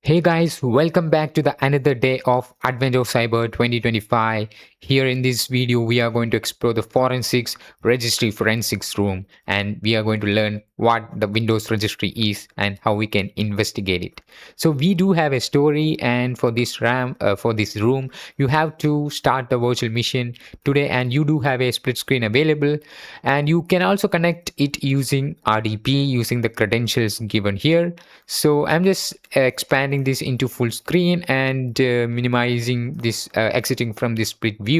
Hey guys, welcome back to the another day of Advent of Cyber 2025. Here in this video, we are going to explore the forensics registry forensics room, and we are going to learn what the Windows registry is and how we can investigate it. So we do have a story, and for this room, you have to start the virtual mission today, and you do have a split screen available, and you can also connect it using RDP using the credentials given here. So I'm just expanding this into full screen and minimizing this, exiting from this split view.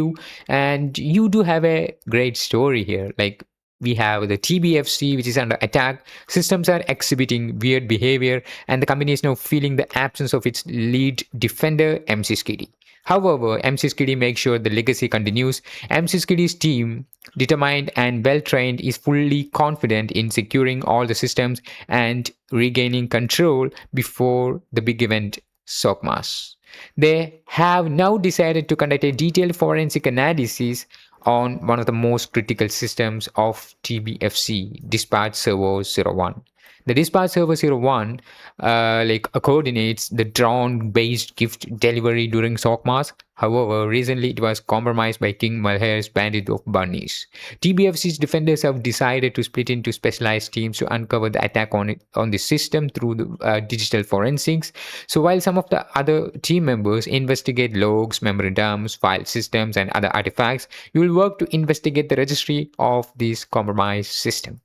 And you do have a great story here. Like we have the TBFC, which is under attack. Systems are exhibiting weird behavior, and the company is now feeling the absence of its lead defender, MC Skiddy. However, MC Skiddy makes sure the legacy continues. MC Skiddy's team, determined and well trained, is fully confident in securing all the systems and regaining control before the big event, SOCMAS. They have now decided to conduct a detailed forensic analysis on one of the most critical systems of TBFC, Dispatch Server 01. The Dispatch Server 01 coordinates the drone-based gift delivery during Sockmas. However, recently it was compromised by King Malhair's bandit of bunnies. TBFC's defenders have decided to split into specialized teams to uncover the attack on the system through the digital forensics. So while some of the other team members investigate logs, memory dumps, file systems, and other artifacts, you will work to investigate the registry of this compromised system.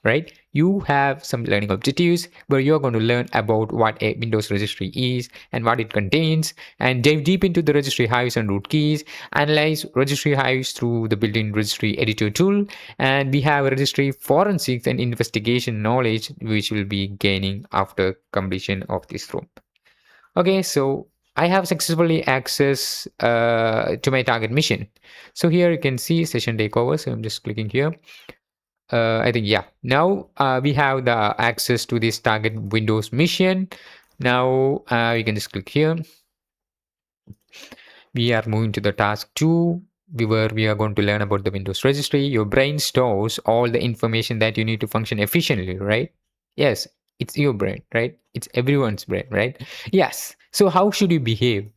Right? You have some learning objectives where you're going to learn about what a Windows registry is and what it contains, and dive deep into the registry hives and root keys, analyze registry hives through the built-in registry editor tool, and we have registry forensics and investigation knowledge, which will be gaining after completion of this room. Okay, so I have successfully access to my target mission. So here you can see session takeover. So I'm just clicking here. I think, yeah. Now we have the access to this target Windows mission. Now you can just click here. We are moving to the task 2, where we are going to learn about the Windows registry. Your brain stores all the information that you need to function efficiently, right? Yes, it's your brain, right? It's everyone's brain, right? Yes. So how should you behave?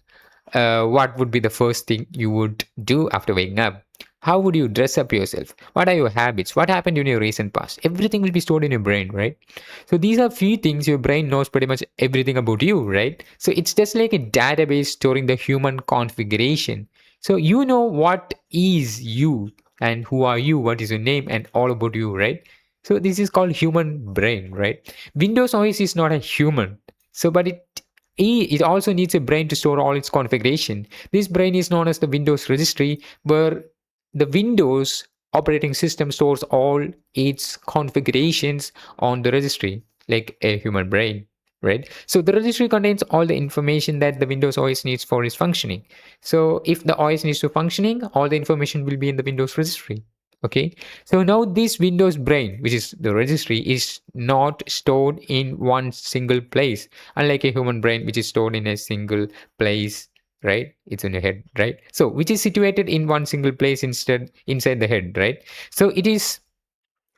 What would be the first thing you would do after waking up? How would you dress up yourself? What are your habits? What happened in your recent past? Everything will be stored in your brain, right? So these are few things your brain knows pretty much everything about you, right? So it's just like a database storing the human configuration. So you know what is you and who are you, what is your name, and all about you, right? So this is called human brain, right? Windows OS is not a human. So, but it also needs a brain to store all its configuration. This brain is known as the Windows registry, where the Windows operating system stores all its configurations on the registry, like a human brain, right? So the registry contains all the information that the Windows OS needs for its functioning. So if the OS needs to functioning, all the information will be in the Windows registry. Okay, so now this Windows brain, which is the registry, is not stored in one single place, unlike a human brain, which is stored in a single place, right? It's in your head, right? So which is situated in one single place instead inside the head, right? So it is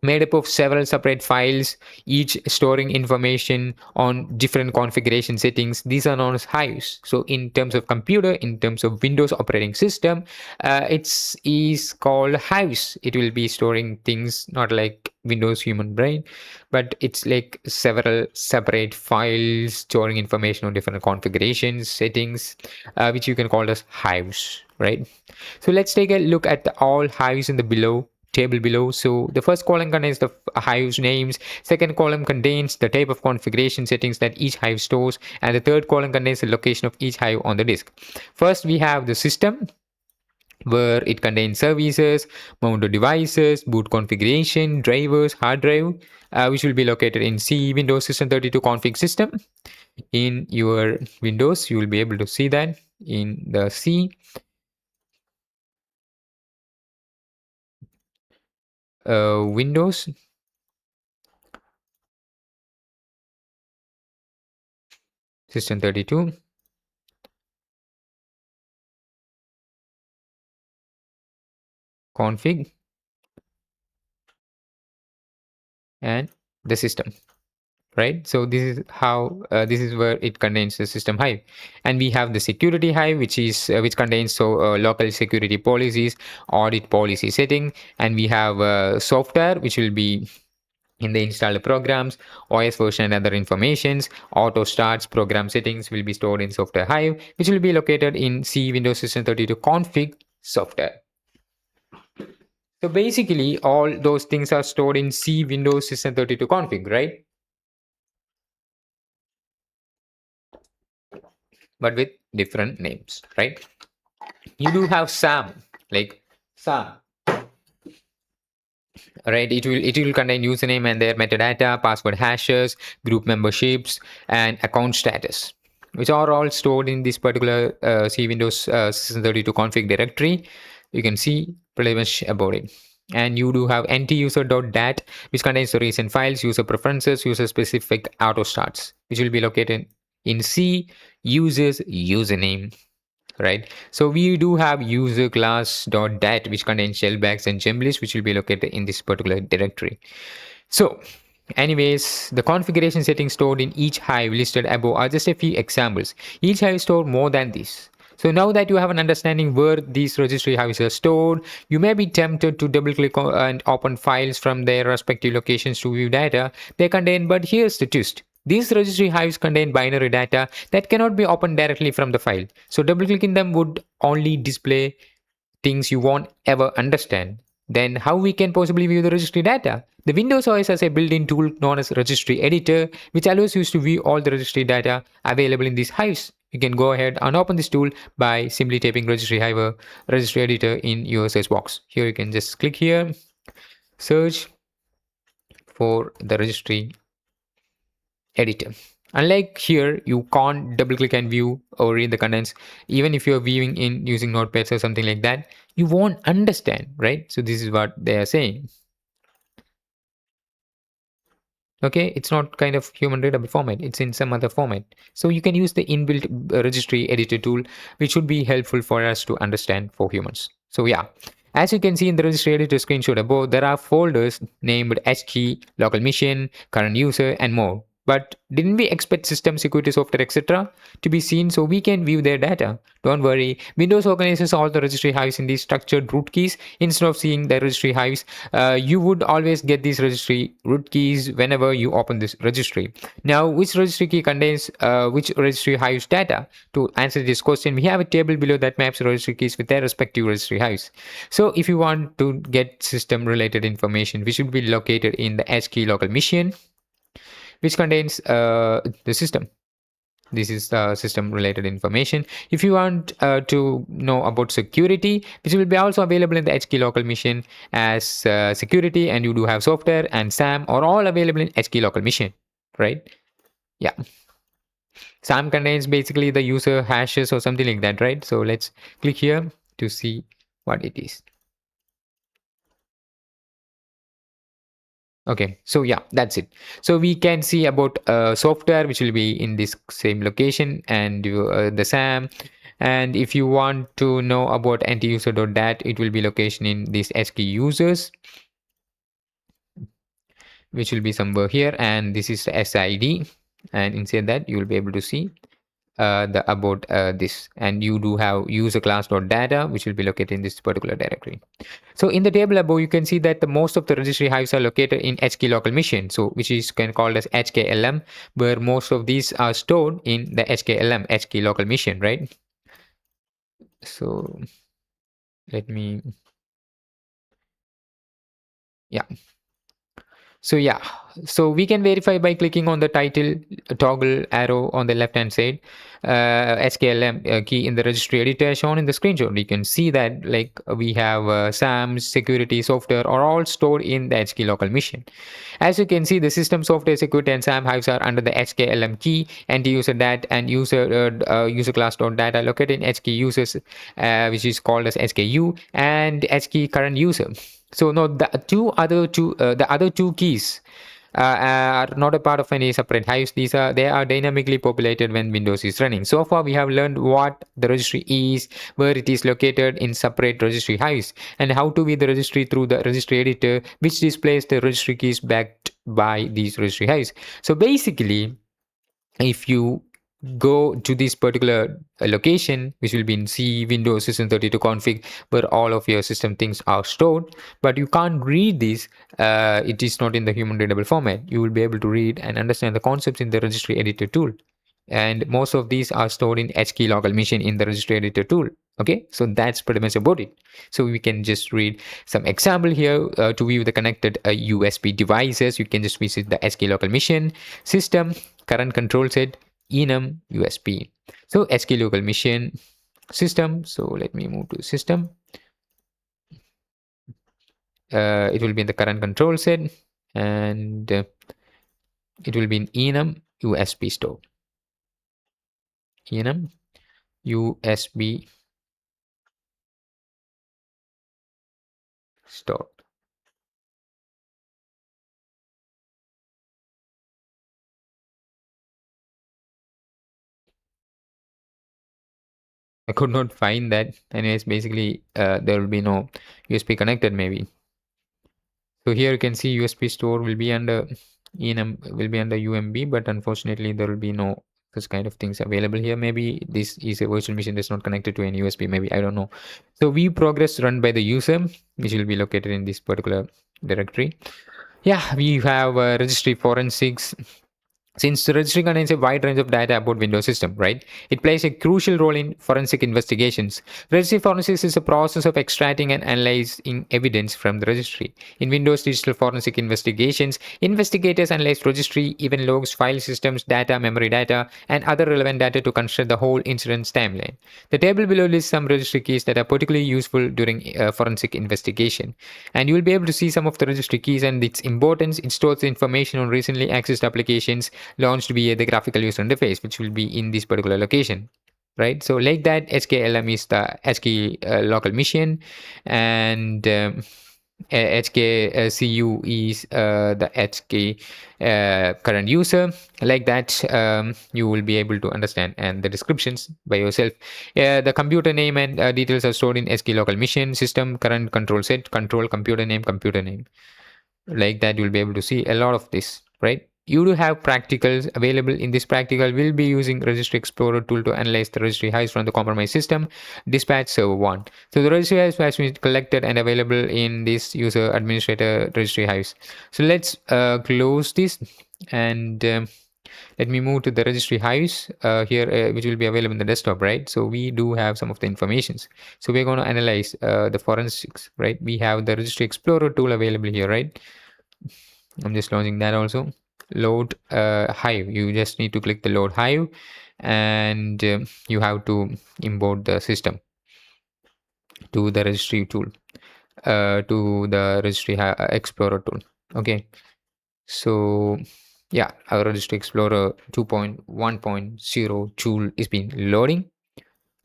made up of several separate files, each storing information on different configuration settings. These are known as hives. So in terms of computer, in terms of Windows operating system, it's is called hives. It will be storing things not like Windows human brain, but it's like several separate files storing information on different configurations, settings, which you can call as hives, right? So let's take a look at all hives in the below table below. So the first column contains the hive's names, second column contains the type of configuration settings that each hive stores, and the third column contains the location of each hive on the disk. First we have the system, where it contains services, mounted devices, boot configuration, drivers, hard drive, which will be located in C Windows System 32 config system. In your Windows, you will be able to see that in the C Windows System 32 config and the system. right? So this is where it contains the system hive. And we have the security hive, which contains local security policies, audit policy setting. And we have software, which will be in the installed programs, OS version and other informations. Auto starts program settings will be stored in software hive, which will be located in C Windows System 32 config software. So basically, all those things are stored in C Windows System 32 config, right? But with different names, right? You do have SAM, like SAM, right? It will contain username and their metadata, password hashes, group memberships, and account status, which are all stored in this particular C Windows System 32 config directory. You can see pretty much about it. And you do have ntuser.dat, which contains the recent files, user preferences, user specific auto starts, which will be located in C users username, right? So we do have user class.dat, which contains shellbacks and gemlist, which will be located in this particular directory. So anyways, the configuration settings stored in each hive listed above are just a few examples. Each hive store more than this. So now that you have an understanding where these registry hives are stored, you may be tempted to double click and open files from their respective locations to view data they contain. But here's the twist. These registry hives contain binary data that cannot be opened directly from the file. So double clicking them would only display things you won't ever understand. Then how we can possibly view the registry data? The Windows OS has a built-in tool known as Registry Editor, which allows you to view all the registry data available in these hives. You can go ahead and open this tool by simply typing Registry Editor in your search box. Here you can just click here, search for the registry editor. Unlike here, you can't double click and view or read the contents. Even if you're viewing in using notepads or something like that, you won't understand, right? So this is what they are saying. Okay, it's not kind of human readable format, it's in some other format. So you can use the inbuilt registry editor tool, which would be helpful for us to understand for humans. So yeah, as you can see in the registry editor screenshot above, there are folders named HKey, local mission, current user, and more. But didn't we expect system security software, etc., to be seen so we can view their data? Don't worry, Windows organizes all the registry hives in these structured root keys. Instead of seeing the registry hives, you would always get these registry root keys whenever you open this registry. Now, which registry key contains which registry hives data? To answer this question, we have a table below that maps registry keys with their respective registry hives. So if you want to get system related information, which should be located in the HKey local machine, which contains the system. This is the system related information. If you want to know about security, which will be also available in the HKey local machine as security, and you do have software and SAM are all available in HKey local machine, right? Yeah. SAM contains basically the user hashes or something like that, right? So let's click here to see what it is. Okay, so yeah, that's it. So we can see about software, which will be in this same location, and the SAM. And if you want to know about anti-user.dat, it will be location in this SKey users, which will be somewhere here. And this is the SID. And inside that, you will be able to see the about this. And you do have user class.data, which will be located in this particular directory. So in the table above, you can see that the most of the registry hives are located in HKey local machine, so which is called as HKLM, where most of these are stored in the HKLM, HKey local machine, right? So let me, yeah. So yeah, so we can verify by clicking on the title toggle arrow on the left hand side, SKLM key in the registry editor shown in the screenshot. You can see that like we have SAM, security, software are all stored in the HKey local machine. As you can see, the system, software, security, and SAM hives are under the HKLM key, and user dat and user class.data located in HKey users, which is called as HKU, and HKey current user. So no, the other two keys are not a part of any separate hives. They are dynamically populated when Windows is running. So far, we have learned what the registry is, where it is located in separate registry hives, and how to view the registry through the registry editor, which displays the registry keys backed by these registry hives. So basically, if you go to this particular location, which will be in C, Windows System 32 config, where all of your system things are stored, but you can't read this, it is not in the human readable format. You will be able to read and understand the concepts in the registry editor tool. And most of these are stored in HKey local machine in the registry editor tool. Okay, so that's pretty much about it. So we can just read some example here. To view the connected USB devices, you can just visit the HKey local machine, system, current control set, enum, USB. So HKey local machine, system. So let me move to system. It will be in the current control set, and it will be in enum USB store. Enum USB store. I could not find that. Anyways, basically, there will be no USB connected maybe. So here you can see USB store will be under enum, will be under UMB, but unfortunately there will be no such kind of things available here. Maybe this is a virtual machine that's not connected to any USB. Maybe I don't know. So view progress run by the user, which will be located in this particular directory. Yeah, we have registry forensics. Since the registry contains a wide range of data about Windows system, right? It plays a crucial role in forensic investigations. Registry forensics is a process of extracting and analyzing evidence from the registry. In Windows digital forensic investigations, investigators analyze registry, event logs, file systems, data, memory data, and other relevant data to construct the whole incident's timeline. The table below lists some registry keys that are particularly useful during forensic investigation. And you will be able to see some of the registry keys and its importance. It stores information on recently accessed applications launched via the graphical user interface, which will be in this particular location. Right, so like that, HKLM is the HK local machine, and HKCU is the HK current user. Like that, you will be able to understand and the descriptions by yourself. The computer name and details are stored in HK local machine, system, current control set, control, computer name, computer name. Like that, you'll be able to see a lot of this, right? You do have practicals available. In this practical, we'll be using Registry Explorer tool to analyze the registry hives from the compromised system. Dispatch server 1. So the registry hives has been collected and available in this user administrator registry hives. So let's close this, and let me move to the registry hives here, which will be available in the desktop, right? So we do have some of the informations. So we're going to analyze the forensics, right? We have the Registry Explorer tool available here, right? I'm just launching that also. Load hive. You just need to click the load hive, and you have to import the system to the registry tool, to the registry explorer tool. Okay, so yeah, our registry explorer 2.1.0 tool is been loading.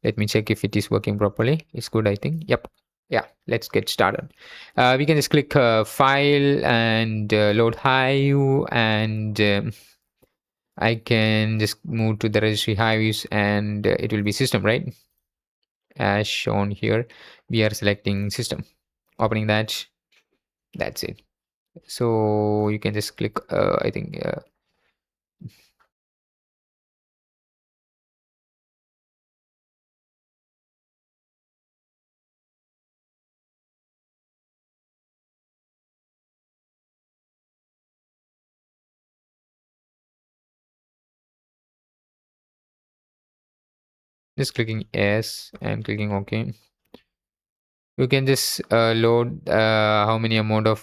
Let me check if it is working properly. It's good, I think. Yep. Yeah, let's get started. We can just click file and load hive, and I can just move to the registry hives, and it will be system, right? As shown here, we are selecting system. Opening that, that's it. So you can just click, I think, just clicking yes and clicking OK. You can just load how many amount of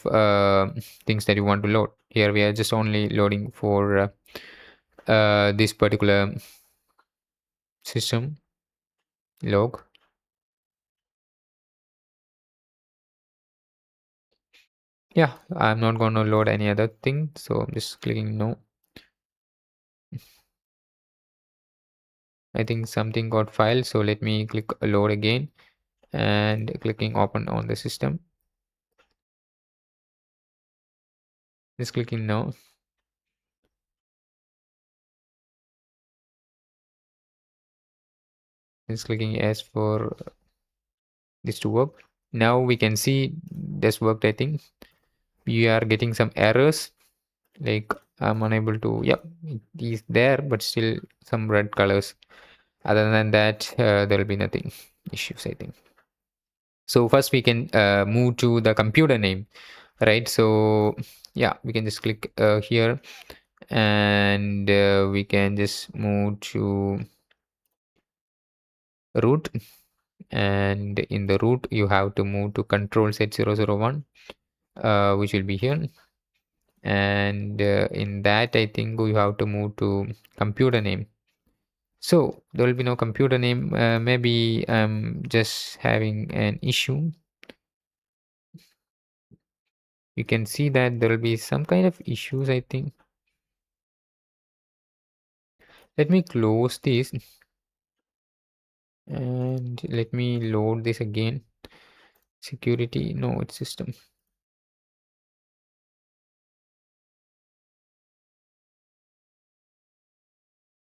things that you want to load. Here we are just only loading for this particular system log. Yeah, I'm not going to load any other thing, so I'm just clicking no. I think something got filed, so let me click load again and clicking open on the system. Just clicking no. Just clicking yes for this to work. Now we can see this worked. I think we are getting some errors. Like I'm unable to, yep, it is there, but still some red colors. Other than that, there will be nothing issues, I think. So first we can move to the computer name, right? So yeah, we can just click here, and we can just move to root, and in the root you have to move to control set 001, which will be here. And in that, I think you have to move to computer name. So there will be no computer name. Maybe I'm just having an issue. You can see that there will be some kind of issues, I think. Let me close this and let me load this again. Security, no, it's system.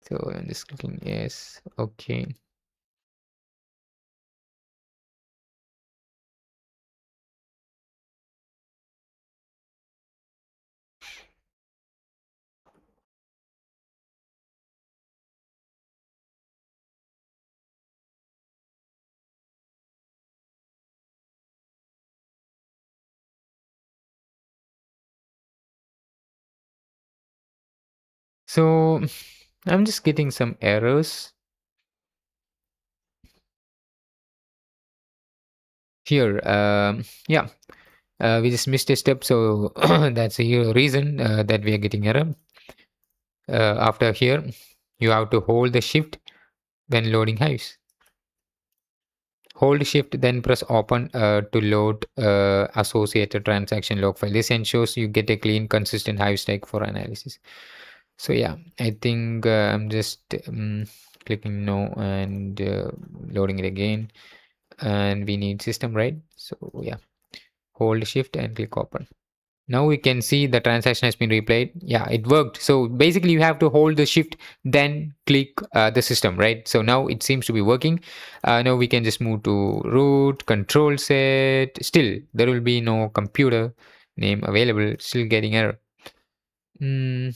So I'm just clicking yes. Okay. So I'm just getting some errors here. Yeah, we just missed a step, so that's the reason that we are getting error. After here, you have to hold the shift when loading hives. Hold shift, then press open to load associated transaction log file. This ensures you get a clean, consistent hive stack for analysis. So yeah, I think I'm just clicking no and loading it again. And we need system, right? So yeah, hold shift and click open. Now we can see the transaction has been replayed. Yeah, it worked. So basically you have to hold the shift, then click the system, right? So now it seems to be working. Now we can just move to root, control set. Still, there will be no computer name available. Still getting error. Mm,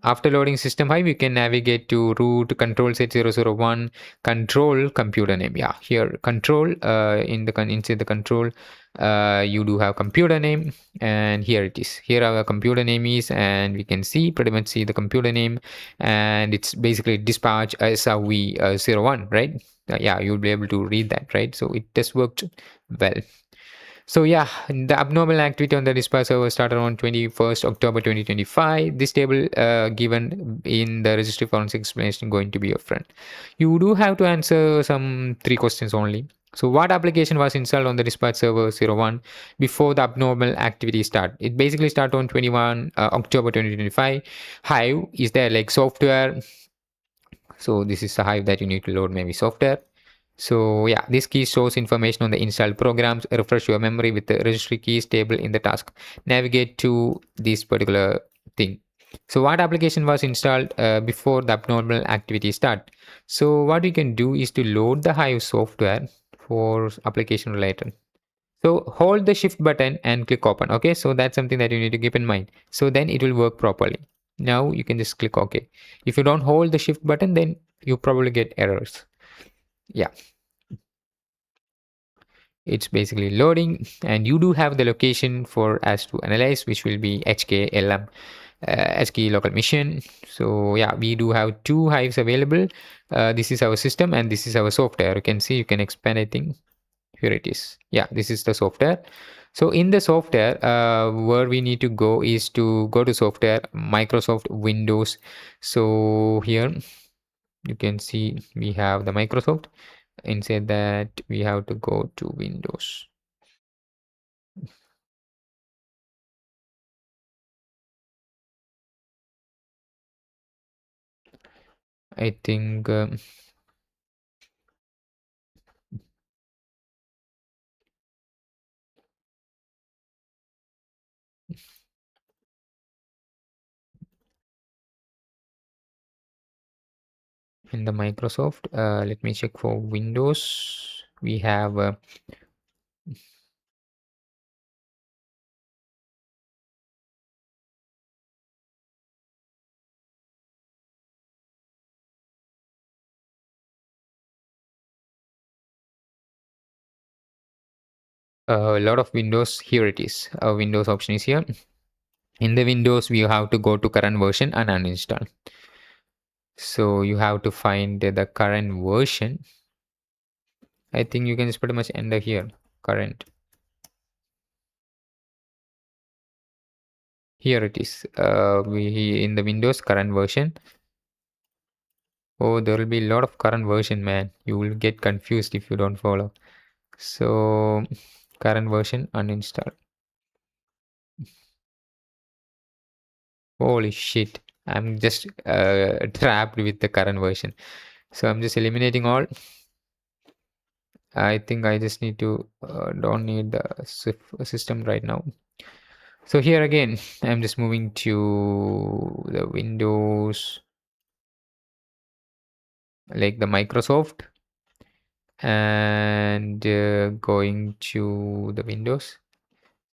After loading system hive, you can navigate to root, control set 001, control computer name. Yeah, here control inside the control, you do have computer name, and here it is. Here our computer name is, and we can see pretty much see the computer name, and it's basically dispatch SRV 01, right? Yeah, you'll be able to read that, right? So it just worked well. So yeah, the abnormal activity on the dispatch server started on 21st October 2025. This table given in the registry forensic explanation going to be your friend. You do have to answer some three questions only. So what application was installed on the dispatch server 01 before the abnormal activity start? It basically started on 21 October 2025. Hive, is there like software? So this is a hive that you need to load, maybe software. So yeah, this key stores information on the installed programs. Refresh your memory with the registry keys table in the task. Navigate to this particular thing. So what application was installed before the abnormal activity start? So what you can do is to load the Hive software for application related. So hold the shift button and click open. Okay, so that's something that you need to keep in mind. So then it will work properly. Now you can just click OK. If you don't hold the shift button, then you probably get errors. Yeah, it's basically loading, and you do have the location for us to analyze, which will be HKLM, HK local mission. So yeah, we do have two hives available. This is our system and this is our software. You can see, you can expand, I think. Here it is. Yeah, this is the software. So in the software, where we need to go is to go to software, Microsoft Windows. So here you can see we have the Microsoft. Inside that, we have to go to Windows. I think in the Microsoft, let me check for Windows. We have A lot of windows. Here it is. A Windows option is here. In the Windows, we have to go to current version and uninstall. So you have to find the current version. I think you can just pretty much enter here current. Here it is. We in the Windows current version. Oh, there will be a lot of current version, man. You will get confused if you don't follow. So current version uninstall. Holy shit. I'm just trapped with the current version. So I'm just eliminating all. I think I just need to don't need the system right now. So here again, I'm just moving to the Windows, like the Microsoft, and going to the Windows.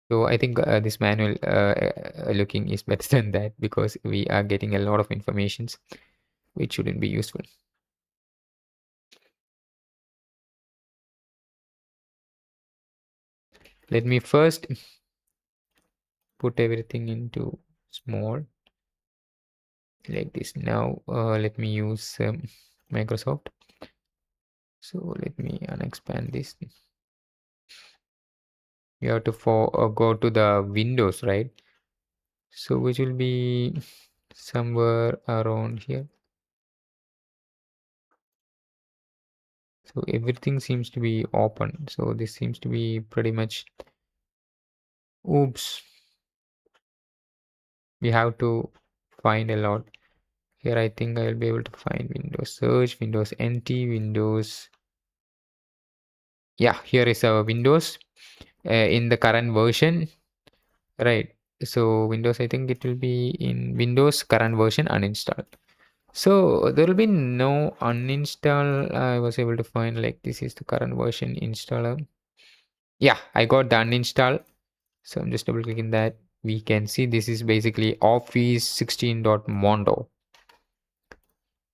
So I think this manual looking is better than that because we are getting a lot of informations which shouldn't be useful. Let me first put everything into small like this. Now let me use Microsoft. So let me unexpand this. You have to go to the Windows, right? So which will be somewhere around here. So everything seems to be open. So this seems to be pretty much, oops, we have to find a lot. Here I think I will be able to find Windows search, Windows NT, Windows. Yeah, here is our Windows in the current version, right? So Windows, I think it will be in Windows current version uninstall. So there will be no uninstall. I was able to find like this is the current version installer. Yeah, I got the uninstall. So I'm just double clicking that. We can see this is basically Office 16.mondo.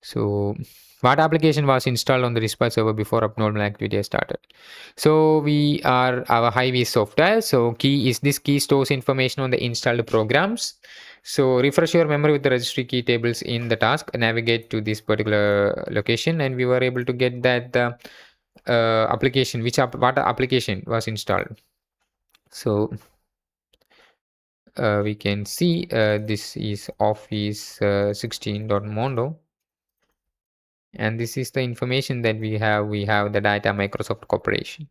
So what application was installed on the dispatch server before abnormal activity has started? So we are our hive software. So key is this key stores information on the installed programs. So refresh your memory with the registry key tables in the task, navigate to this particular location, and we were able to get that the application, what application was installed. So we can see this is Office 16.mondo. And this is the information that we have. We have the data Microsoft Corporation.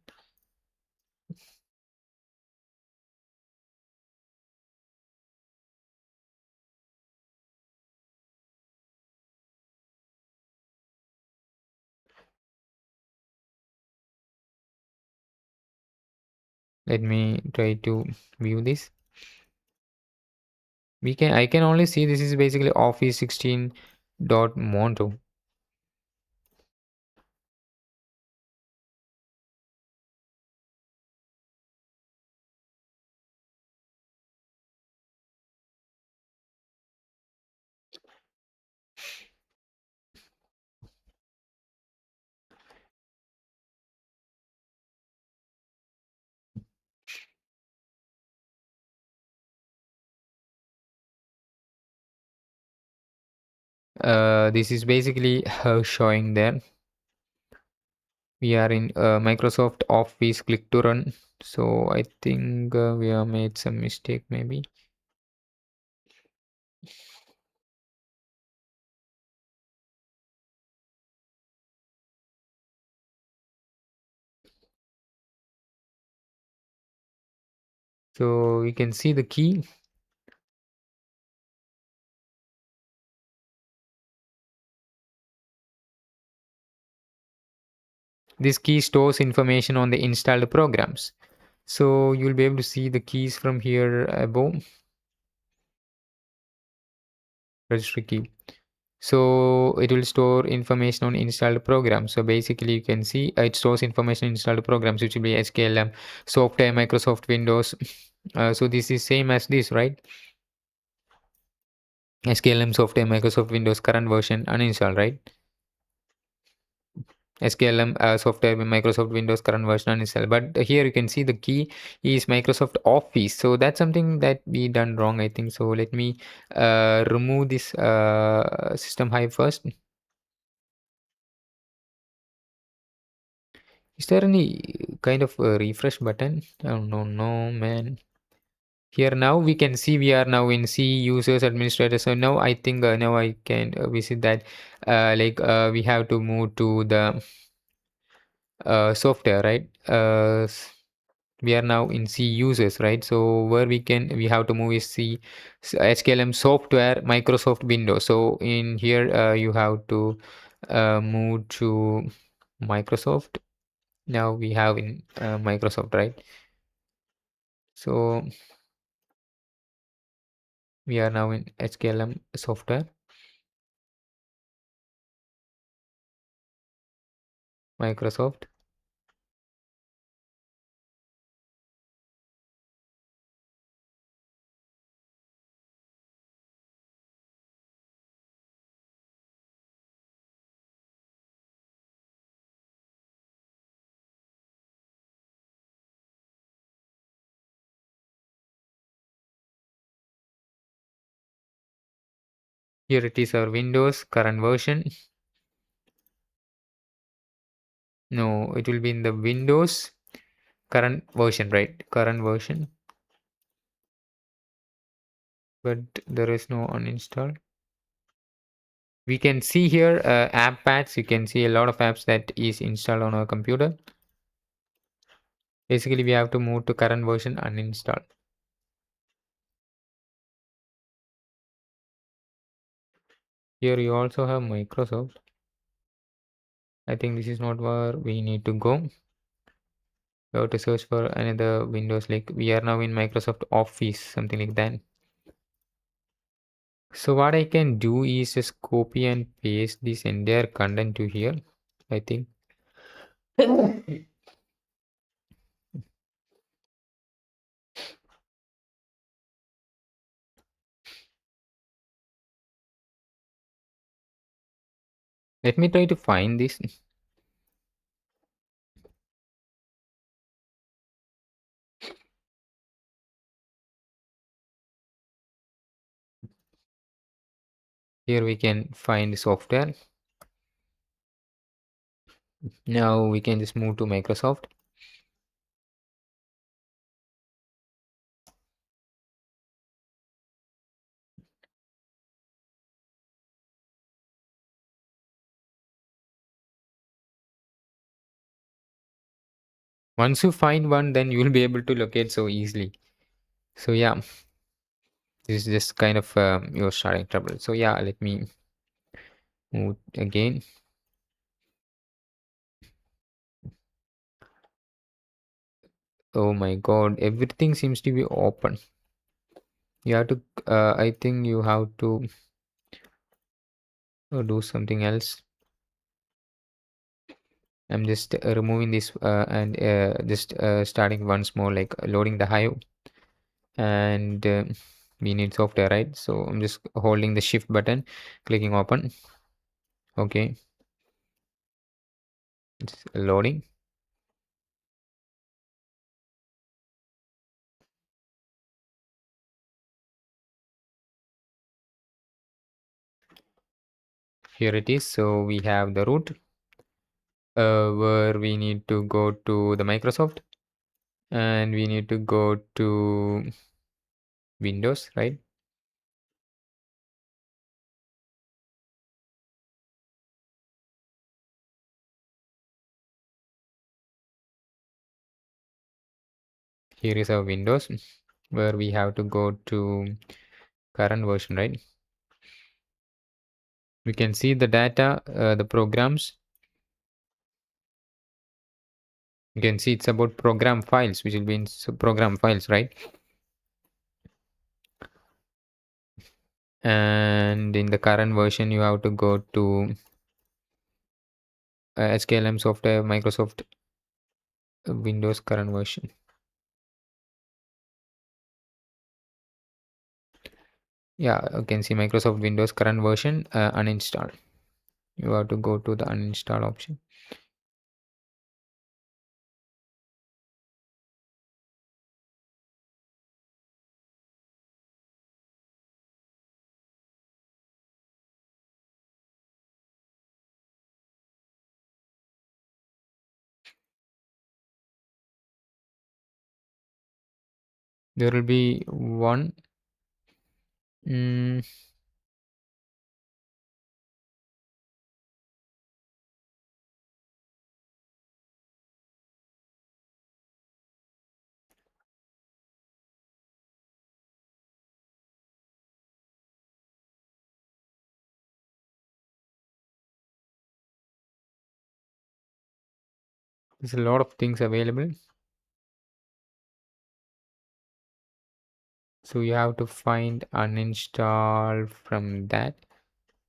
Let me try to view this. I can only see this is basically Office 16.mondo. This is basically showing there. We are in Microsoft Office, click to run. So I think we have made some mistake maybe. So we can see the key. This key stores information on the installed programs. So you'll be able to see the keys from here above. Registry key. So it will store information on installed programs. So basically you can see it stores information on installed programs, which will be SKLM, software, Microsoft Windows. So this is same as this, right? SKLM software, Microsoft Windows current version uninstall, right? SKLM software with Microsoft Windows current version uninstall. But here you can see the key is Microsoft Office. So that's something that we done wrong, I think. So let me remove this system hive first. Is there any kind of refresh button? Oh no, no, man. Here now we can see we are now in C users administrator. So now I think now I can visit that. We have to move to the software, right? We are now in C users, right? So where we have to move is C HKLM software Microsoft Windows. So in here you have to move to Microsoft. Now we have in Microsoft, right? So we are now in HKLM software Microsoft. Here it is our Windows current version. No, it will be in the Windows current version, right? Current version, but there is no uninstall. We can see here app pads. You can see a lot of apps that is installed on our computer. Basically, we have to move to current version uninstall. Here you also have Microsoft. I think this is not where we need to go. We have to search for another Windows, like we are now in Microsoft Office, something like that. So what I can do is just copy and paste this entire content to here, I think. Let me try to find this. Here we can find software. Now we can just move to Microsoft. Once you find one, then you will be able to locate so easily. So yeah, this is just kind of your starting trouble. So yeah, let me move again. Oh my god, everything seems to be open. You have to I think you have to do something else. I'm just removing this and just starting once more, like loading the hive. And we need software, right? So I'm just holding the shift button, clicking open. Okay, it's loading. Here it is. So we have the root where we need to go to the Microsoft, and we need to go to Windows, right? Here is our Windows where we have to go to current version, right? We can see the data, the programs. You can see it's about program files, which will be in program files, right? And in the current version, you have to go to SKLM software, Microsoft Windows current version. Yeah, you can see Microsoft Windows current version uninstall. You have to go to the uninstall option. There will be one. Mm, there's a lot of things available. So you have to find uninstall from that.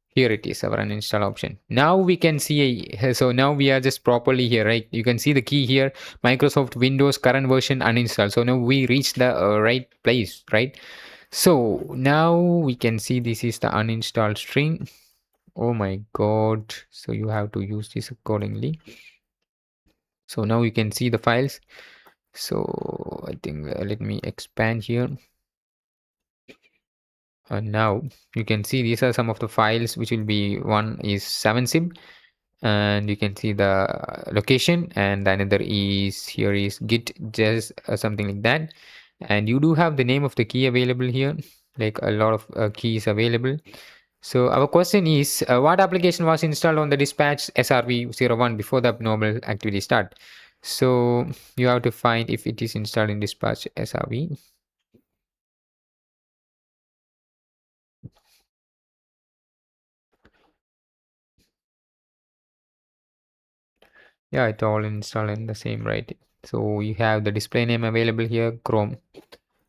Here it is, our uninstall option. Now we can see, so now we are just properly here, right? You can see the key here, Microsoft Windows current version uninstall. So now we reached the right place, right? So now we can see this is the uninstall string. Oh my God. So you have to use this accordingly. So now you can see the files. So I think let me expand here. Now you can see these are some of the files which will be, one is 7zip, and you can see the location, and another is here is git just something like that. And you do have the name of the key available here, like a lot of keys available. So our question is, what application was installed on the dispatch srv01 before the abnormal activity start? So you have to find if it is installed in dispatch srv. Yeah, it all installed in the same, right? So you have the display name available here, Chrome.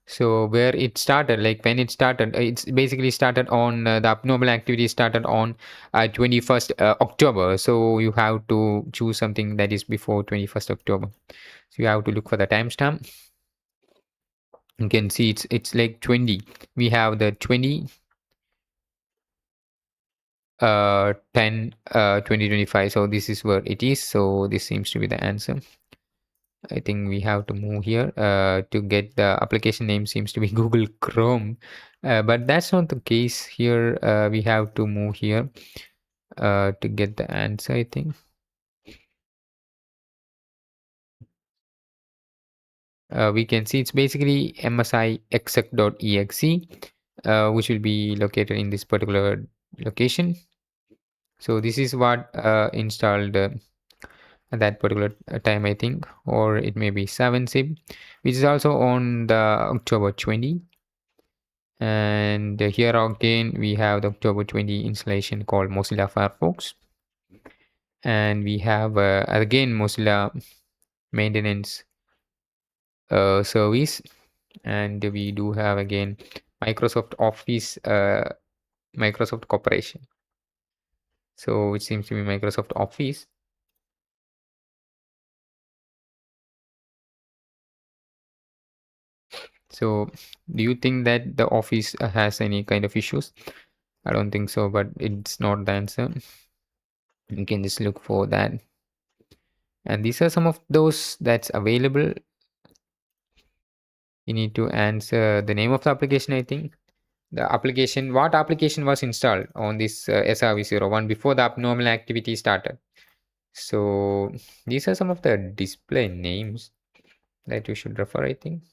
So where it started, like when it started, it's basically started on the abnormal activity started on 21st October. So you have to choose something that is before 21st October. So you have to look for the timestamp. You can see it's like 20. We have the 20 10 2025. So this is where it is. So this seems to be the answer. I think we have to move here to get the application name seems to be Google Chrome, but that's not the case here. We have to move here to get the answer, I think. We can see it's basically msi exec.exe, which will be located in this particular location. So this is what installed at that particular time, I think, or it may be 7zip, which is also on the October 20. And here again we have the October 20 installation called Mozilla Firefox, and we have again Mozilla maintenance service, and we do have again Microsoft Office, Microsoft Corporation. So it seems to be Microsoft Office. So do you think that the Office has any kind of issues? I don't think so, but it's not the answer. You can just look for that. And these are some of those that's available. You need to answer the name of the application, I think. The application, what application was installed on this SRV01 before the abnormal activity started? So these are some of the display names that you should refer, I think.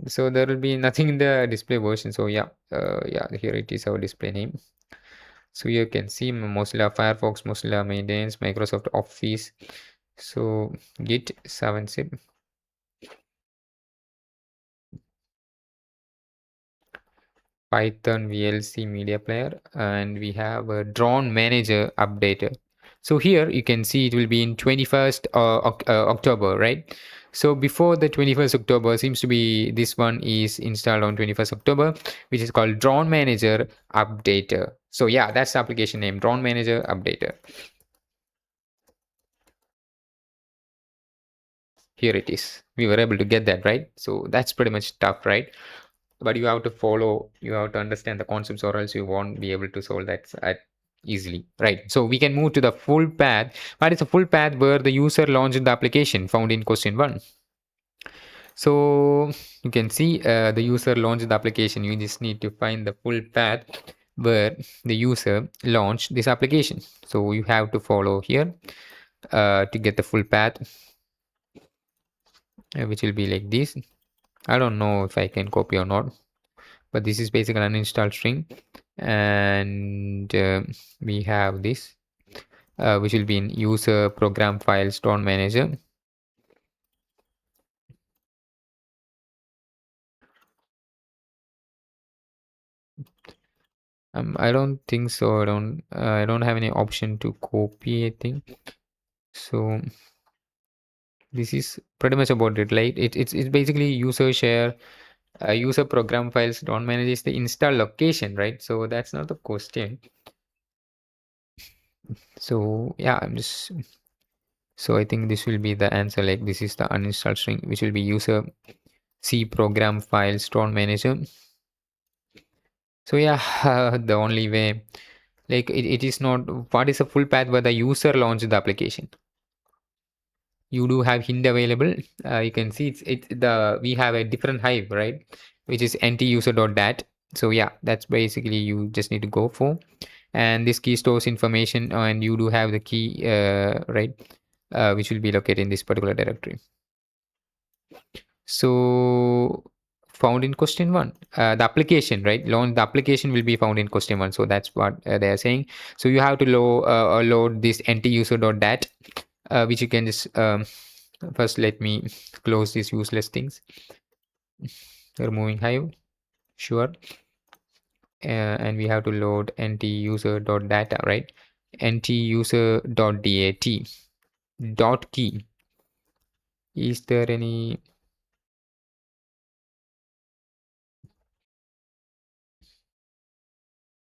So there will be nothing in the display version. So yeah, yeah, here it is our display name. So you can see Mozilla Firefox, Mozilla Maintenance, Microsoft Office. So Git 7zip. Python VLC media player, and we have a drone manager updater. So here you can see it will be in 21st October, right? So before the 21st October seems to be this one is installed on 21st October, which is called drone manager updater. So yeah, that's the application name, drone manager updater. Here it is. We were able to get that, right? So that's pretty much tough, right? But you have to follow, you have to understand the concepts, or else you won't be able to solve that easily, right? So we can move to the full path. What is a full path? Where the user launched the application found in question 1. So you can see the user launched the application. You just need to find the full path where the user launched this application. So you have to follow here to get the full path. which will be like this. I don't know if I can copy or not, but this is basically an uninstall string. And we have this, which will be in user program files don't manager. I don't think so. I don't have any option to copy, I think. So this is pretty much about it. Like it's basically user share, user program files don't manage is the install location, right? So that's not the question. So yeah, so I think this will be the answer. Like this is the uninstall string, which will be user C program files don't manager. So yeah, the only way, like it is not what is a full path where the user launches the application. You do have hint available. You can see it's the we have a different hive, right, which is nt-user.dat. So yeah, that's basically you just need to go for. And this key stores information, and you do have the key, right, which will be located in this particular directory. So found in question one, the application, right, launch the application will be found in question one. So that's what they are saying. So you have to load this nt-user.dat, which you can just first let me close these useless things. Removing hive, sure. And we have to load nt-user.data, right, nt-user.dat dot key. Is there any?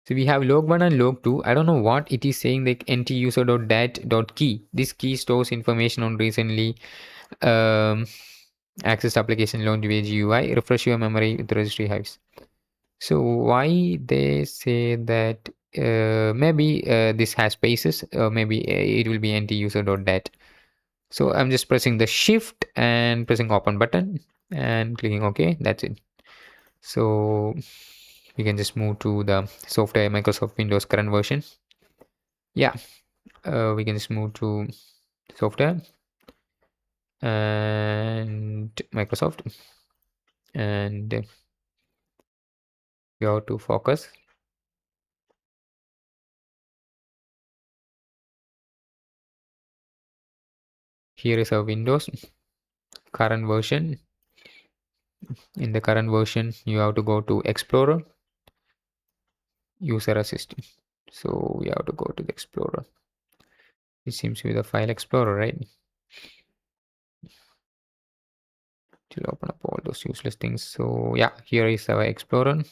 So we have log1 and log2. I don't know what it is saying, like nt-user.dat.key. This key stores information on recently accessed application launch via GUI. Refresh your memory with registry hives. So why they say that maybe this has spaces, or maybe it will be nt-user.dat. So I'm just pressing the shift and pressing open button and clicking OK. That's it. So we can just move to the software Microsoft Windows current version. Yeah, we can just move to software and Microsoft, and we have to focus. Here is our Windows current version. In the current version, you have to go to Explorer, User Assistant. So we have to go to the Explorer. It seems to be the File Explorer, right? To open up all those useless things. So yeah, here is our Explorer.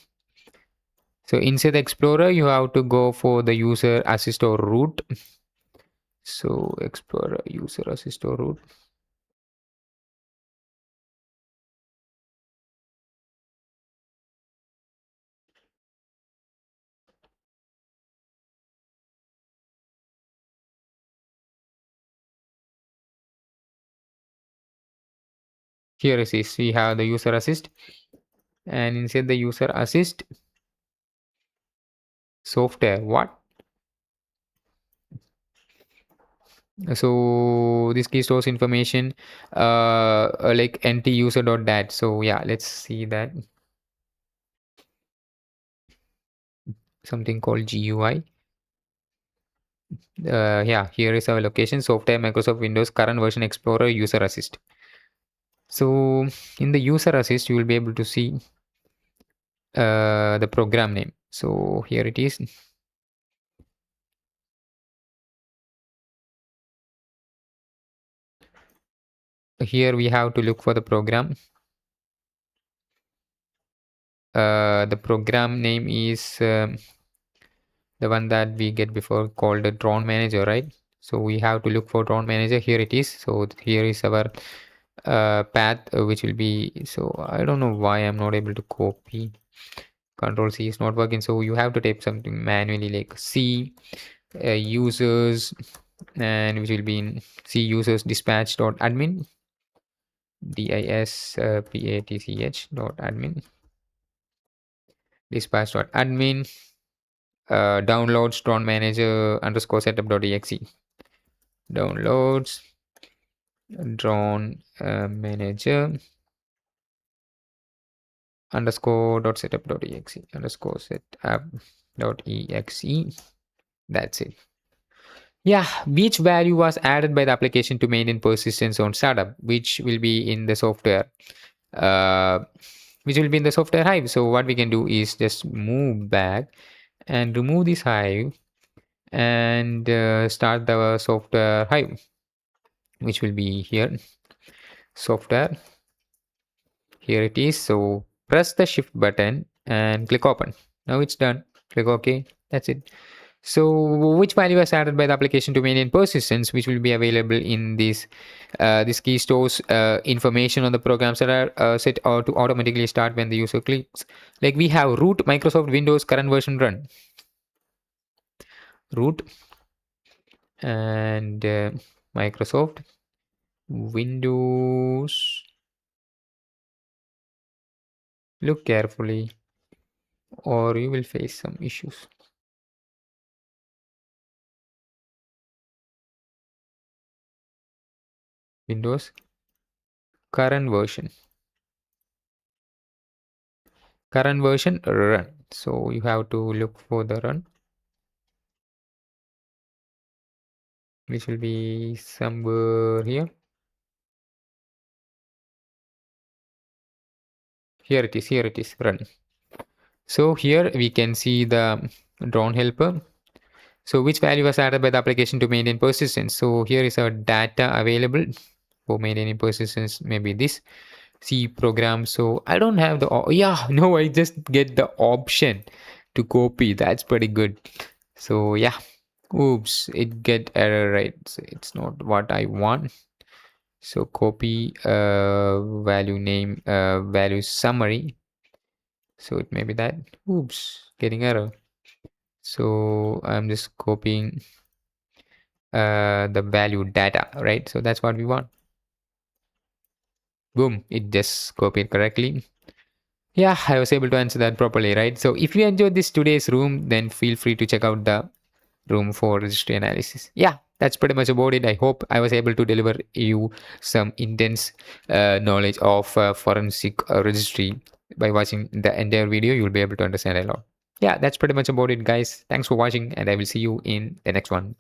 So inside the Explorer, you have to go for the User Assist or Root. So Explorer, User Assist or Root. Here it is. We have the User Assist, and inside the User Assist software. What? So this key stores information like nt-user.dat. So yeah, let's see that. Something called GUI. Yeah, here is our location, software Microsoft Windows current version Explorer User Assist. So in the User Assist, you will be able to see the program name. So here it is. Here we have to look for the program. The program name is the one that we get before, called the drone manager, right? So we have to look for drone manager. Here it is. So here is our path, which will be, so I don't know why I'm not able to copy. Control C is not working, so you have to type something manually, like C users, and which will be in C users dispatch.admin, dispatch.admin, dispatch.admin, downloads drone manager underscore setup.exe, downloads drone manager underscore dot setup dot exe underscore setup dot exe. That's it. Yeah, which value was added by the application to maintain persistence on startup, which will be in the software, uh, which will be in the software hive. So what we can do is just move back and remove this hive and start the software hive, which will be here, software. Here it is. So press the shift button and click open. Now it's done. Click OK. That's it. So which value was added by the application to maintain persistence, which will be available in this key stores information on the programs that are set or to automatically start when the user clicks. Like we have root Microsoft Windows current version run, root, and Microsoft Windows. Look carefully or you will face some issues. Windows current version run. So you have to look for the run, which will be somewhere here. Here it is, run. So here we can see the drone helper. So which value was added by the application to maintain persistence? So here is our data available for maintaining persistence, maybe this C program. So I don't have the, yeah, no, I just get the option to copy. That's pretty good. So yeah, oops, it get error, right? So it's not what I want. So copy value name, value summary. So it may be that. Oops, getting error. So I'm just copying the value data, right? So that's what we want. Boom, it just copied correctly. Yeah, I was able to answer that properly, right? So if you enjoyed this today's room, then feel free to check out the room for registry analysis. Yeah, that's pretty much about it. I hope I was able to deliver you some intense knowledge of forensic registry. By watching the entire video, you'll be able to understand a lot. Yeah, that's pretty much about it, guys. Thanks for watching, and I will see you in the next one.